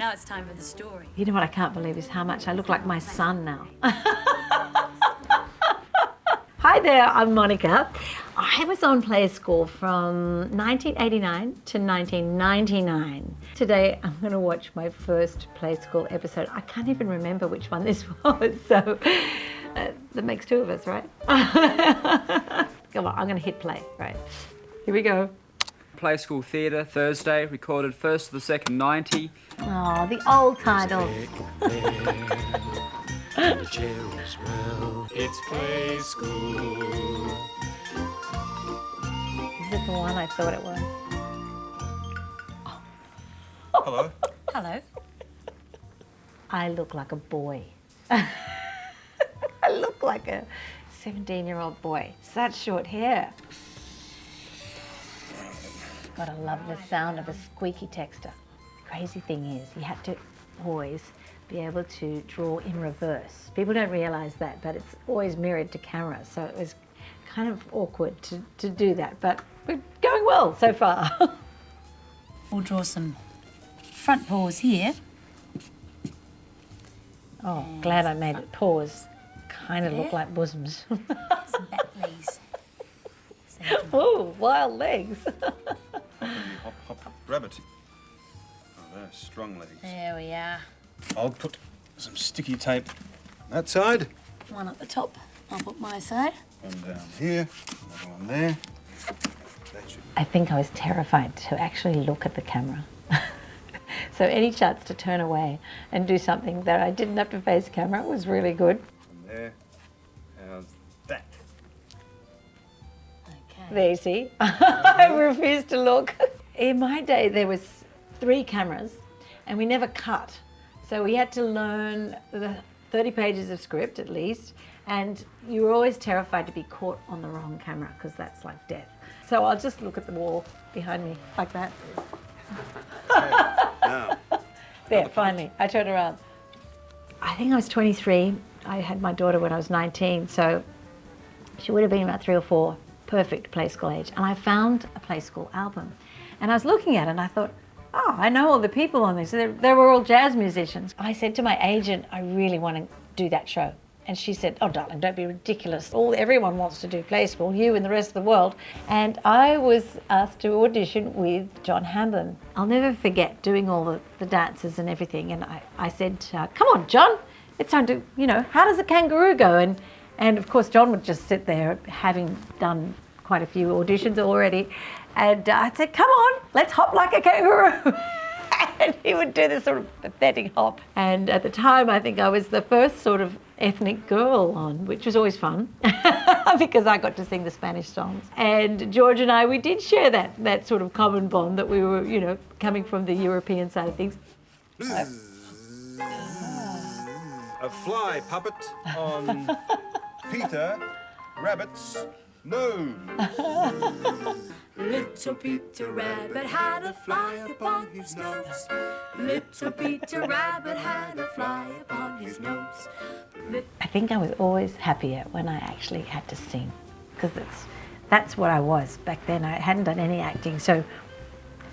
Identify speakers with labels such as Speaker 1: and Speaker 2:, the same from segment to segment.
Speaker 1: Now it's time for the story.
Speaker 2: You know what I can't believe is how much I look like my son now. Hi there, I'm Monica. I was on Play School from 1989 to 1999. Today I'm going to watch my first Play School episode. I can't even remember which one this was, so that makes two of us, right? Come on, I'm going to hit play, right? Here we go.
Speaker 3: Play School Theatre, Thursday, recorded 1st to the 2nd, 90.
Speaker 2: Oh, the old titles.
Speaker 4: The chair as well. It's Play School.
Speaker 2: Is it the one I thought it was?
Speaker 4: Hello.
Speaker 1: Hello.
Speaker 2: I look like a boy. I look like a 17-year-old boy. Such short hair. Gotta love the sound of a squeaky texter. The crazy thing is, you had to always be able to draw in reverse. People don't realise that, but it's always mirrored to camera, so it was kind of awkward to do that, but we're going well so far.
Speaker 1: We'll draw some front paws here.
Speaker 2: Oh, glad I made it pause. Kind of look like bosoms.
Speaker 1: Some back legs.
Speaker 2: Oh, wild legs.
Speaker 4: Hop, hop, rabbit. Oh, they're strong legs.
Speaker 1: There we are.
Speaker 4: I'll put some sticky tape on that side.
Speaker 1: One at the top. I'll put my side.
Speaker 4: One down here. Another one there. That should...
Speaker 2: I think I was terrified to actually look at the camera. So any chance to turn away and do something that I didn't have to face camera was really good.
Speaker 4: From there. How's that?
Speaker 1: Okay.
Speaker 2: There you see. I refused to look. In my day there was 3 cameras and we never cut. So we had to learn the 30 pages of script at least, and you were always terrified to be caught on the wrong camera because that's like death. So I'll just look at the wall behind me like that.
Speaker 4: Now.
Speaker 2: There, finally, I turned around. I think I was 23. I had my daughter when I was 19, so she would have been about 3 or 4, perfect Play School age. And I found a Play School album. And I was looking at it and I thought, oh, I know all the people on this. They were all jazz musicians. I said to my agent, I really want to do that show. And she said, oh, darling, don't be ridiculous. Everyone wants to do Play School, you and the rest of the world. And I was asked to audition with John Hamblin. I'll never forget doing all the dances and everything. And I said, come on, John, it's time to, how does a kangaroo go? And of course, John would just sit there having done quite a few auditions already. And I said, come on, let's hop like a kangaroo. And he would do this sort of pathetic hop. And at the time, I think I was the first sort of ethnic girl on, which was always fun because I got to sing the Spanish songs. And George and I, we did share that sort of common bond that we were, coming from the European side of things.
Speaker 4: A fly puppet on Peter Rabbit's nose.
Speaker 1: Little Peter Rabbit had a fly upon his nose. Little Peter Rabbit had a fly upon his nose.
Speaker 2: I think I was always happier when I actually had to sing, because that's what I was back then. I hadn't done any acting, so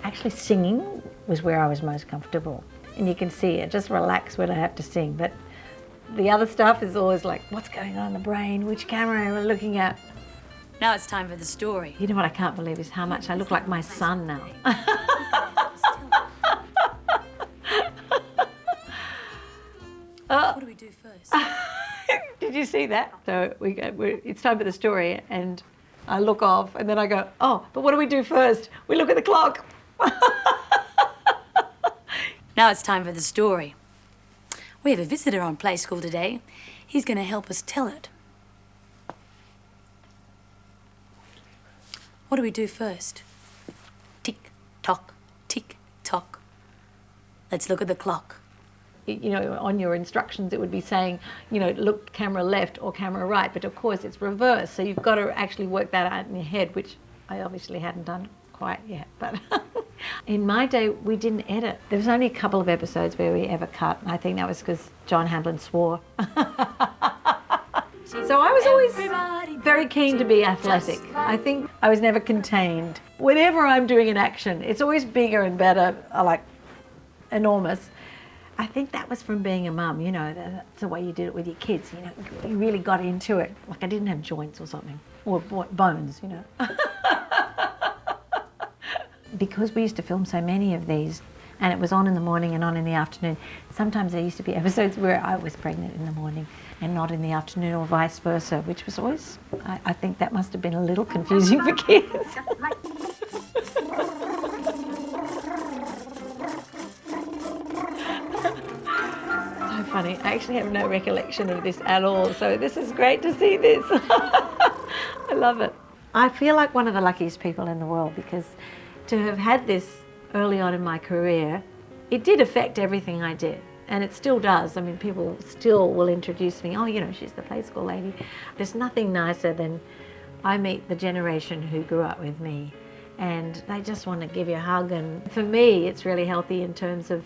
Speaker 2: actually singing was where I was most comfortable. And you can see I just relax when I have to sing, but the other stuff is always like, what's going on in the brain? Which camera am I looking at?
Speaker 1: Now it's time for the story.
Speaker 2: You know what I can't believe is how much I look like my son now.
Speaker 1: What do we do first?
Speaker 2: Did you see that? So it's time for the story, and I look off, and then I go, oh, but what do we do first? We look at the clock.
Speaker 1: Now it's time for the story. We have a visitor on Play School today. He's going to help us tell it. What do we do first? Tick, tock, tick, tock. Let's look at the clock.
Speaker 2: On your instructions, it would be saying, look camera left or camera right, but of course it's reverse. So you've got to actually work that out in your head, which I obviously hadn't done quite yet. But in my day, we didn't edit. There was only a couple of episodes where we ever cut. And I think that was because John Hamblin swore. So I was always very keen to be athletic. I think I was never contained. Whenever I'm doing an action, it's always bigger and better, like enormous. I think that was from being a mum, you know, that's the way you did it with your kids, you know, you really got into it. Like I didn't have joints or something, or bones, you know. Because we used to film so many of these, and it was on in the morning and on in the afternoon, sometimes there used to be episodes where I was pregnant in the morning and not in the afternoon, or vice versa, which was always, I think that must have been a little confusing for kids. Funny. I actually have no recollection of this at all, so this is great to see this. I love it. I feel like one of the luckiest people in the world, because to have had this early on in my career, it did affect everything I did, and it still does. I mean, people still will introduce me, oh, you know, she's the Play School lady. There's nothing nicer than I meet the generation who grew up with me, and they just want to give you a hug, and for me it's really healthy in terms of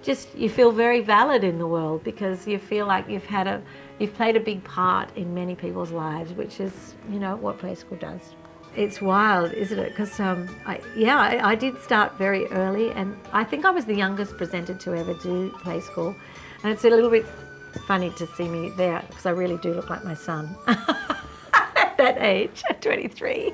Speaker 2: just you feel very valid in the world, because you feel like you've played a big part in many people's lives, which is, you know, what Play School does. It's wild, isn't it? Because I did start very early, and I think I was the youngest presenter to ever do Play School, and it's a little bit funny to see me there because I really do look like my son at that age, at 23.